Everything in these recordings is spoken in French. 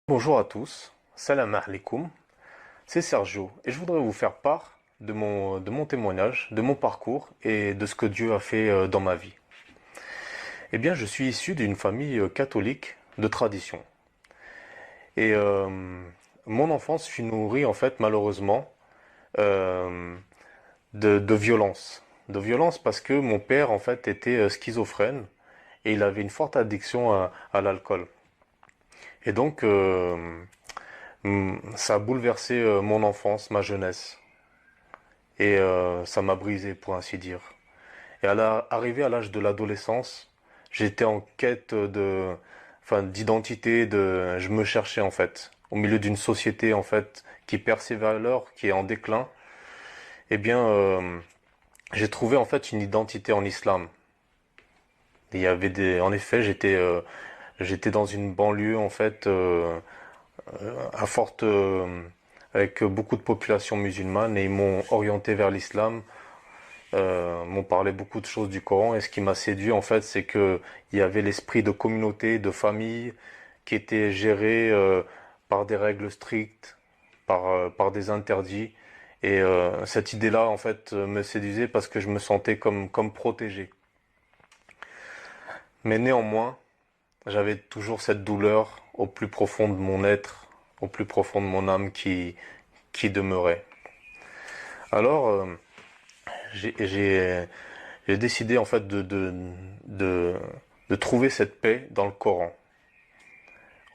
Bonjour à tous, salam alaikum, c'est Sergio et je voudrais vous faire part de mon témoignage, de mon parcours et de ce que Dieu a fait dans ma vie. Eh bien, je suis issu d'une famille catholique de tradition et mon enfance fut nourrie en fait malheureusement euh, de violence. De violence parce que mon père en fait était schizophrène et il avait une forte addiction à l'alcool. Et donc, ça a bouleversé mon enfance, ma jeunesse. Et ça m'a brisé, pour ainsi dire. Et arrivé à l'âge de l'adolescence, j'étais en quête d'identité, je me cherchais en fait. Au milieu d'une société en fait qui perd ses valeurs, qui est en déclin, eh bien, j'ai trouvé en fait une identité en islam. En effet, j'étais dans une banlieue en fait à forte, avec beaucoup de population musulmane et ils m'ont orienté vers l'islam, m'ont parlé beaucoup de choses du Coran et ce qui m'a séduit en fait c'est que il y avait l'esprit de communauté, de famille qui était géré par des règles strictes, par des interdits et cette idée-là en fait me séduisait parce que je me sentais comme protégé. Mais néanmoins, j'avais toujours cette douleur au plus profond de mon être, au plus profond de mon âme qui demeurait. Alors, j'ai j'ai décidé en fait de, de trouver cette paix dans le Coran,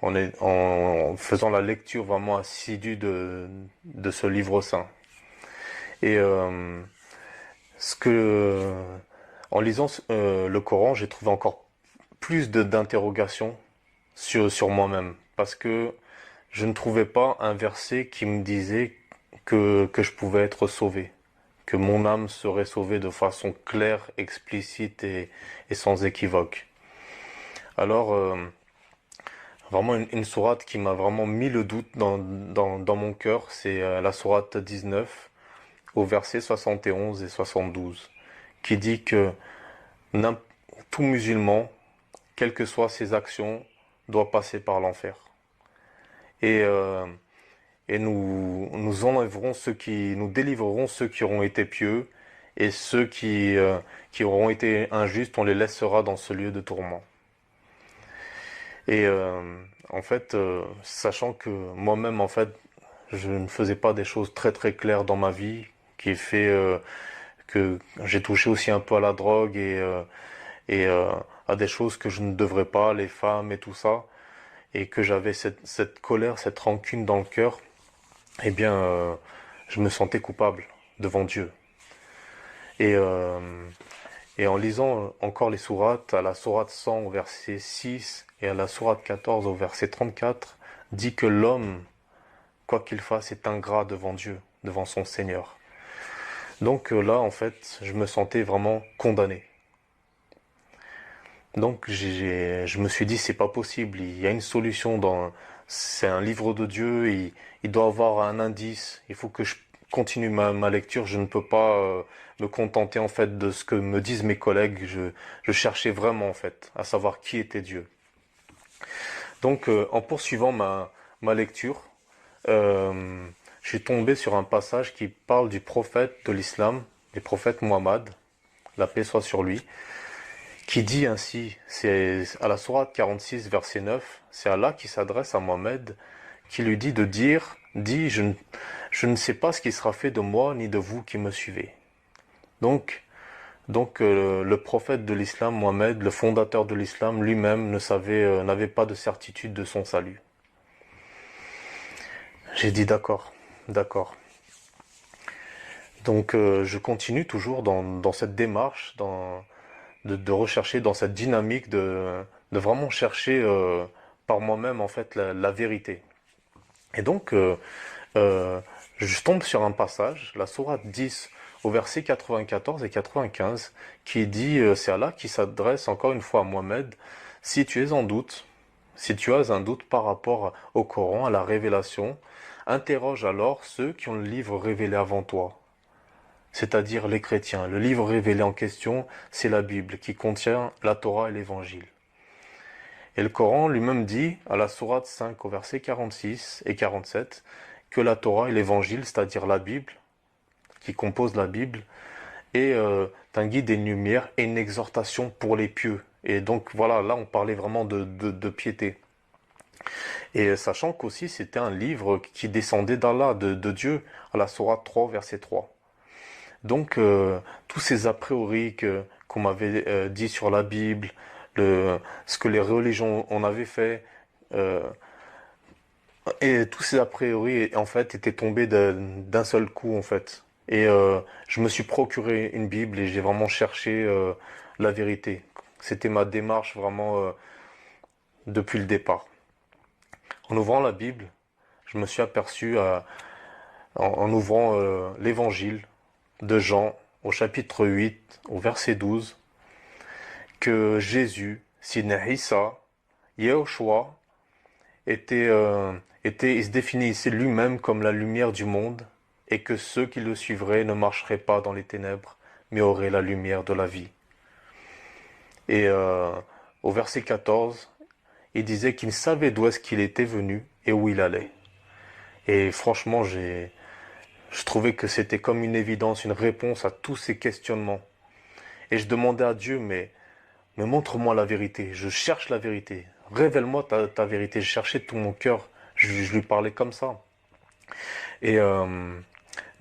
en faisant la lecture vraiment assidue de ce livre saint. Et ce que, en lisant le Coran, j'ai trouvé encore plus d'interrogations sur moi-même, parce que je ne trouvais pas un verset qui me disait que je pouvais être sauvé, que mon âme serait sauvée de façon claire, explicite et sans équivoque. Alors, vraiment une sourate qui m'a vraiment mis le doute dans mon cœur, c'est la sourate 19 au verset 71 et 72, qui dit que tout musulman, quelles que soient ses actions, doit passer par l'enfer. Et, euh, et nous enlèverons nous délivrerons ceux qui auront été pieux, et ceux qui auront été injustes, on les laissera dans ce lieu de tourment. Et en fait, sachant que moi-même, en fait, je ne faisais pas des choses très très claires dans ma vie, qui fait que j'ai touché aussi un peu à la drogue et à des choses que je ne devrais pas, les femmes et tout ça, et que j'avais cette colère, cette rancune dans le cœur, eh bien, je me sentais coupable devant Dieu. Et, euh, et en lisant encore les sourates, à la sourate 100 au verset 6 et à la sourate 14 au verset 34, dit que l'homme, quoi qu'il fasse, est ingrat devant Dieu, devant son Seigneur. Donc là, en fait, je me sentais vraiment condamné. Donc je me suis dit, c'est pas possible, il y a une solution c'est un livre de Dieu, il doit avoir un indice, il faut que je continue ma lecture, je ne peux pas me contenter en fait de ce que me disent mes collègues, je cherchais vraiment en fait à savoir qui était Dieu. Donc en poursuivant ma lecture, euh, je suis tombé sur un passage qui parle du prophète de l'islam, du prophète Muhammad, la paix soit sur lui, qui dit ainsi, c'est à la sourate 46, verset 9, c'est Allah qui s'adresse à Mohammed, qui lui dit de dire, dis, je ne sais pas ce qui sera fait de moi ni de vous qui me suivez. Donc, le prophète de l'islam, Mohammed, le fondateur de l'islam, lui-même n'avait pas de certitude de son salut. J'ai dit d'accord, d'accord. Donc, je continue toujours dans cette démarche, de rechercher dans cette dynamique de vraiment chercher par moi-même en fait la vérité. Et donc euh, je tombe sur un passage, la sourate 10 au verset 94 et 95, qui dit, c'est Allah qui s'adresse encore une fois à Mohammed, si tu es en doute, si tu as un doute par rapport au Coran, à la révélation, interroge alors ceux qui ont le livre révélé avant toi, c'est-à-dire les chrétiens. Le livre révélé en question, c'est la Bible, qui contient la Torah et l'Évangile. Et le Coran lui-même dit, à la sourate 5 au verset 46 et 47, que la Torah et l'Évangile, c'est-à-dire la Bible, qui compose la Bible, est un guide et une lumière et une exhortation pour les pieux. Et donc voilà, là on parlait vraiment de piété. Et sachant qu'aussi c'était un livre qui descendait d'Allah, de Dieu, à la sourate 3, verset 3. Donc tous ces a priori qu'on m'avait dit sur la Bible, ce que les religions en avaient fait, euh, et tous ces a priori en fait étaient tombés d'un seul coup en fait. Et je me suis procuré une Bible et j'ai vraiment cherché la vérité. C'était ma démarche vraiment depuis le départ. En ouvrant la Bible, je me suis aperçu en ouvrant l'évangile de Jean au chapitre 8, au verset 12, que Jésus, Sidna Issa, Yehoshua, il se définissait lui-même comme la lumière du monde et que ceux qui le suivraient ne marcheraient pas dans les ténèbres, mais auraient la lumière de la vie. Et au verset 14, il disait qu'il savait d'où est-ce qu'il était venu et où il allait. Et franchement, je trouvais que c'était comme une évidence, une réponse à tous ces questionnements. Et je demandais à Dieu, mais montre-moi la vérité. Je cherche la vérité. Révèle-moi ta vérité. Je cherchais de tout mon cœur. Je lui parlais comme ça. Et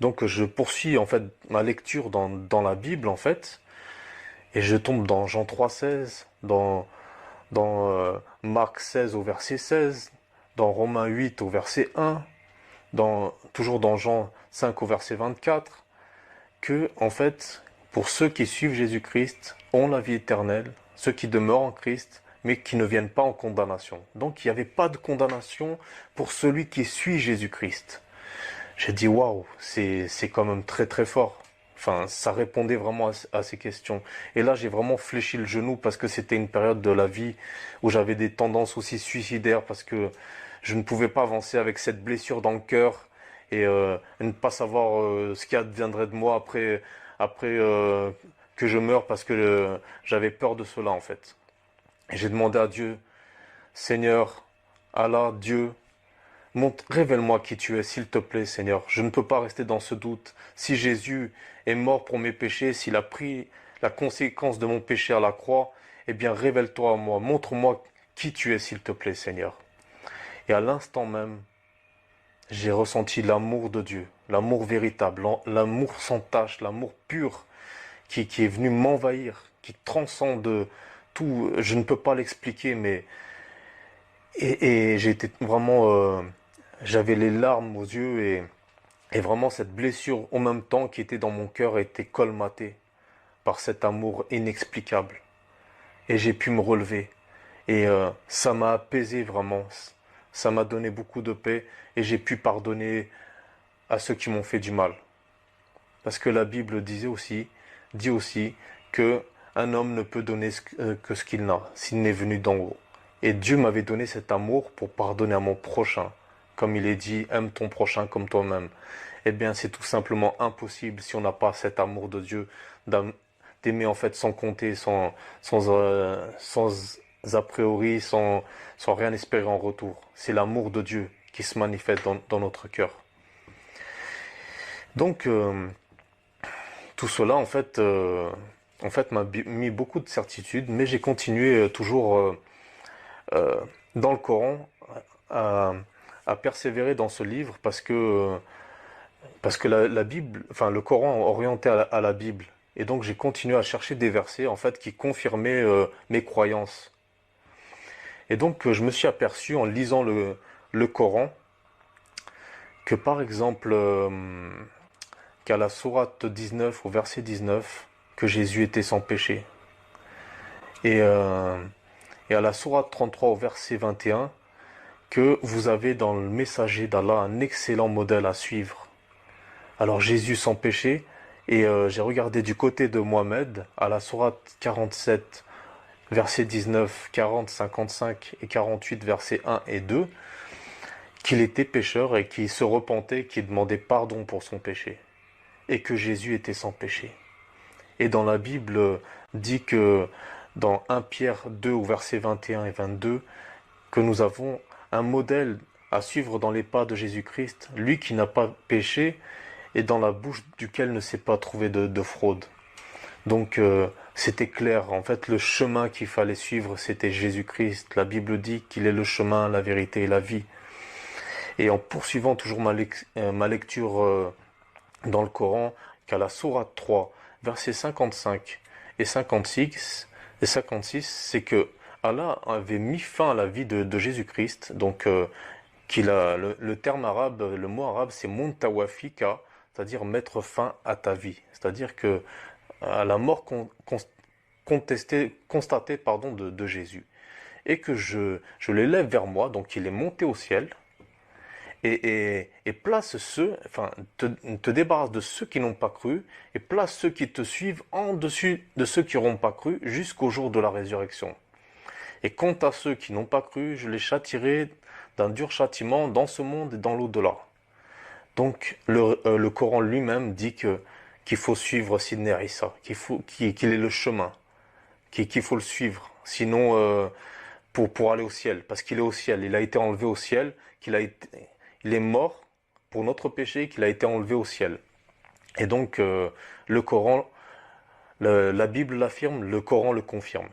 donc je poursuis en fait ma lecture dans la Bible en fait. Et je tombe dans Jean 3,16, dans Marc 16 au verset 16, dans Romains 8 au verset 1, toujours dans Jean 5 au verset 24, que en fait, pour ceux qui suivent Jésus-Christ, ont la vie éternelle, ceux qui demeurent en Christ, mais qui ne viennent pas en condamnation. Donc il n'y avait pas de condamnation pour celui qui suit Jésus-Christ. J'ai dit waouh, c'est quand même très très fort. Enfin, ça répondait vraiment à ces questions. Et là, j'ai vraiment fléchi le genou parce que c'était une période de la vie où j'avais des tendances aussi suicidaires parce que je ne pouvais pas avancer avec cette blessure dans le cœur et ne pas savoir ce qui adviendrait de moi après que je meure parce que j'avais peur de cela en fait. Et j'ai demandé à Dieu, Seigneur, Allah, Dieu, révèle-moi qui tu es, s'il te plaît, Seigneur. Je ne peux pas rester dans ce doute. Si Jésus est mort pour mes péchés, s'il a pris la conséquence de mon péché à la croix, eh bien, révèle-toi à moi. Montre-moi qui tu es, s'il te plaît, Seigneur. Et à l'instant même, j'ai ressenti l'amour de Dieu, l'amour véritable, l'amour sans tache, l'amour pur qui est venu m'envahir, qui transcende tout. Je ne peux pas l'expliquer, mais et j'ai été vraiment, j'avais les larmes aux yeux et vraiment cette blessure en même temps qui était dans mon cœur était colmatée par cet amour inexplicable. Et j'ai pu me relever et ça m'a apaisé vraiment. Ça m'a donné beaucoup de paix et j'ai pu pardonner à ceux qui m'ont fait du mal. Parce que la Bible dit aussi que un homme ne peut donner que ce qu'il n'a, s'il n'est venu d'en haut. Et Dieu m'avait donné cet amour pour pardonner à mon prochain. Comme il est dit, aime ton prochain comme toi-même. Eh bien, c'est tout simplement impossible si on n'a pas cet amour de Dieu, d'aimer en fait sans compter, sans a priori, sans rien espérer en retour. C'est l'amour de Dieu qui se manifeste dans notre cœur. Donc, tout cela, en fait m'a mis beaucoup de certitudes, mais j'ai continué toujours euh, dans le Coran à, à persévérer dans ce livre parce que la Bible, enfin le Coran orienté à la Bible, et donc j'ai continué à chercher des versets en fait qui confirmaient mes croyances. Et donc je me suis aperçu en lisant le Coran que par exemple qu'à la sourate 19 au verset 19 que Jésus était sans péché. Et, euh, et à la sourate 33 au verset 21 que vous avez dans le messager d'Allah un excellent modèle à suivre. Alors Jésus sans péché, et j'ai regardé du côté de Mohammed à la sourate 47 verset 19, 40, 55 et 48 versets 1 et 2 qu'il était pécheur et qu'il se repentait, qu'il demandait pardon pour son péché et que Jésus était sans péché. Et dans la Bible dit que dans 1 Pierre 2 au verset 21 et 22 que nous avons un modèle à suivre dans les pas de Jésus-Christ, lui qui n'a pas péché et dans la bouche duquel ne s'est pas trouvé de fraude. Donc c'était clair, en fait le chemin qu'il fallait suivre c'était Jésus-Christ. La Bible dit qu'il est le chemin, la vérité et la vie. Et en poursuivant toujours ma lecture dans le Coran, qu'à la sourate 3, versets 55 et 56, c'est que Allah avait mis fin à la vie de Jésus-Christ, donc le terme arabe, le mot arabe c'est muntawafika, c'est-à-dire mettre fin à ta vie. C'est-à-dire que à la mort constatée de Jésus. Et que je l'élève vers moi, donc il est monté au ciel, et place te débarrasse de ceux qui n'ont pas cru, et place ceux qui te suivent en dessus de ceux qui n'auront pas cru, jusqu'au jour de la résurrection. Et quant à ceux qui n'ont pas cru, je les châtierai d'un dur châtiment dans ce monde et dans l'au-delà. Donc le Coran lui-même dit qu'il faut suivre Sidney Rissa, qu'il est le chemin, qu'il faut le suivre, sinon pour aller au ciel, parce qu'il est au ciel, il a été enlevé au ciel, il est mort pour notre péché, qu'il a été enlevé au ciel. Et donc le Coran, la Bible l'affirme, le Coran le confirme.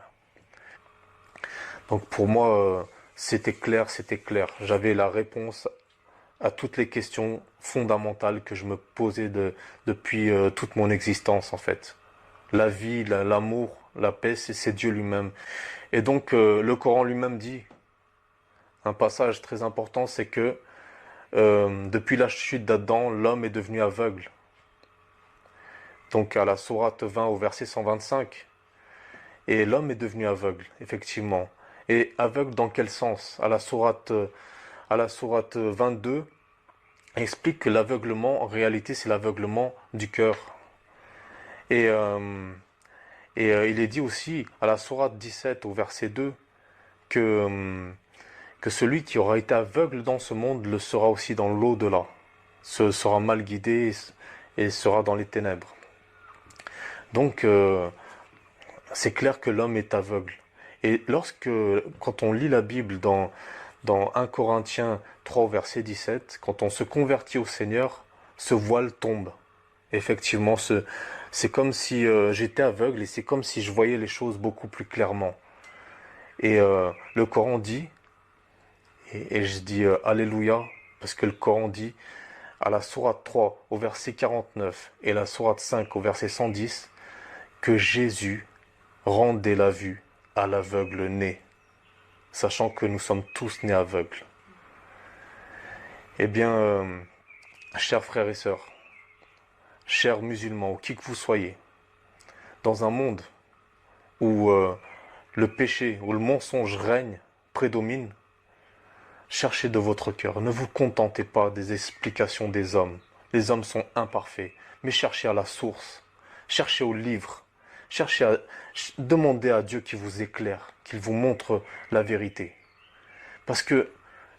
Donc pour moi c'était clair, j'avais la réponse à toutes les questions fondamentales que je me posais depuis toute mon existence en fait. La vie, l'amour, la paix, c'est Dieu lui-même. Et donc le Coran lui-même dit, un passage très important, c'est que depuis la chute d'Adam, l'homme est devenu aveugle. Donc à la sourate 20 au verset 125. Et l'homme est devenu aveugle, effectivement. Et aveugle dans quel sens? À la sourate 22, explique que l'aveuglement, en réalité, c'est l'aveuglement du cœur. Et il est dit aussi, à la sourate 17, au verset 2, que celui qui aura été aveugle dans ce monde le sera aussi dans l'au-delà. Sera mal guidé et sera dans les ténèbres. Donc, c'est clair que l'homme est aveugle. Et quand on lit la Bible dans 1 Corinthiens 3 verset 17, quand on se convertit au Seigneur, ce voile tombe. Effectivement, c'est comme si j'étais aveugle et c'est comme si je voyais les choses beaucoup plus clairement. Et le Coran dit, et je dis Alléluia, parce que le Coran dit, à la sourate 3 au verset 49 et la sourate 5 au verset 110, que Jésus rendait la vue à l'aveugle né, sachant que nous sommes tous nés aveugles. Eh bien, chers frères et sœurs, chers musulmans, ou qui que vous soyez, dans un monde où le péché, où le mensonge règne, prédomine, cherchez de votre cœur. Ne vous contentez pas des explications des hommes. Les hommes sont imparfaits, mais cherchez à la source, cherchez au livre, demandez à Dieu qu'il vous éclaire, qu'il vous montre la vérité. Parce que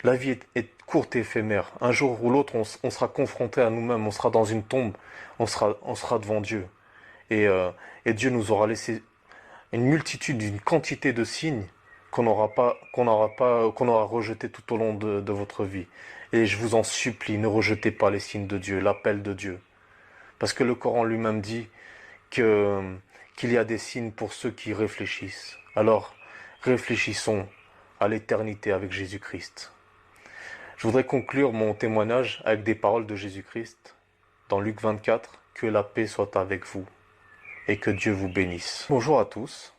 la vie est courte et éphémère. Un jour ou l'autre, on sera confronté à nous-mêmes, on sera dans une tombe, on sera devant Dieu. Et Dieu nous aura laissé une quantité de signes qu'on aura rejeté tout au long de votre vie. Et je vous en supplie, ne rejetez pas les signes de Dieu, l'appel de Dieu. Parce que le Coran lui-même dit qu'il y a des signes pour ceux qui réfléchissent. Alors, réfléchissons à l'éternité avec Jésus-Christ. Je voudrais conclure mon témoignage avec des paroles de Jésus-Christ dans Luc 24, que la paix soit avec vous et que Dieu vous bénisse. Bonjour à tous.